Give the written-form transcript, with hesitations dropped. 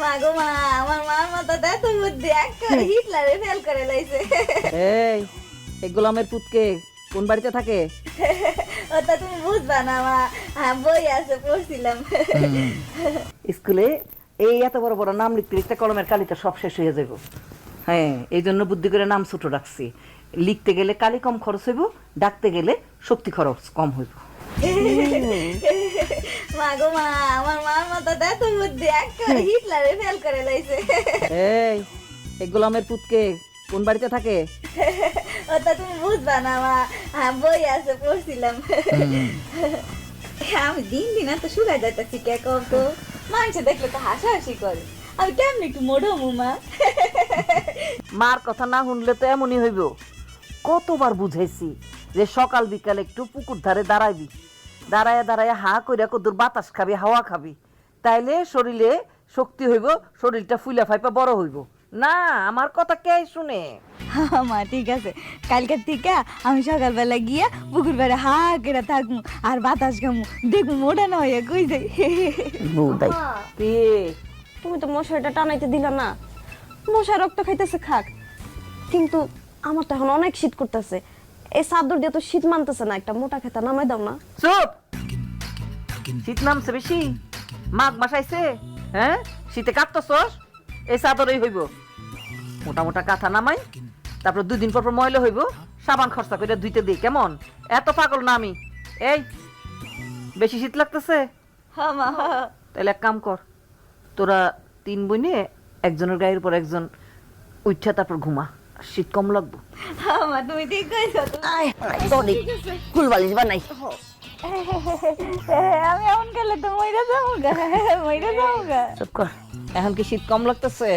মা গো মা, আমার মার মতো তো এত বুদ্ধি, একেবারে হিটলারে ফেল করে লাইছে। এই এই গোলামের পুতকে কোন বাড়িতে থাকে? ওটা তুমি বুঝবা না মা, বই আছে পড়ছিলাম। স্কুলে এই এত বড় বড় নাম লিখতে লিখতে কলমের কালিটা সব শেষ হয়ে যাব। হ্যাঁ, এই জন্য বুদ্ধি করে নাম ছোট রাখছি। লিখতে গেলে কালি কম খরচ হইব, ডাকতে গেলে শক্তি খরচ কম হইব। মা গো মা, আমার মার মতো তো এত বুদ্ধি, একেবারে হিটলারে ফেল করে লাইছে। এই এই গোলামের পুতকে কোন বাড়িতে থাকে? ওটা তুমি বুঝবা না মা, বই আছে পড়ছিলাম। আমি দিন দিন এত শুকাই যাইতেছি, কে কত মানুষ দেখলে তো হাসাহাসি করে। আমি কেমন একটু মোড়ো মা। মার কথা না শুনলে তো এমনই হইব। কতবার বুঝাইছি যে সকাল বিকাল একটু পুকুর ধারে দাঁড়াইবি, দাঁড়ায় দাঁড়ায় হা কইরা কদুর বাতাস খাবি, হাওয়া খাবি, তাইলে শরীরে শক্তি হইব, শরীরটা ফুলা ফাইপা বড় হইব। না, আমার কথা কে শুনে? মা ঠিক আছে, কালকের থেকে আমি সকালবেলা গিয়া পুকুর পাড়ে হা করে থাকবো আর বাতাস খামু, দেখবো মোটা না হইয়া কই যাই। কে? তুমি তো মশারিটা টানাইতে দিলা না। মশা রক্ত খাইতেছে খাক, কিন্তু আমার তো এখন অনেক শীত করতেছে। এই চাদর দিয়ে তো শীত মানতেছে না, একটা মোটা খেতা নামাই দাও না। চুপ! শীত নামছে বেশি, মাঘ মাস আইছে। হ্যাঁ, শীতে কাঁপতেছস? এই চাদরই হইব। মোটা মোটা কাঁথা নামাই, তারপর 2 দিন পর পর ময়লা হইব, সাবান খরচা করে ধুইতে দিই। কেমন? এত পাগল না আমি। এই, বেশি শীত লাগতেছে? মা তাহলে এক কাম কর, তোরা 3 বোনে একজনের গায়ের উপর একজন উঠা তারপর ঘুমা, শীত কম লাগবো। মা তুমি ঠিক কইছো। কুলবালিশ বানাই। আমি এমন গেলে তো মইরা যাবো গা, মইরা যাবো গা। চুপ কর। এখন কি শীত কম লাগতেছে?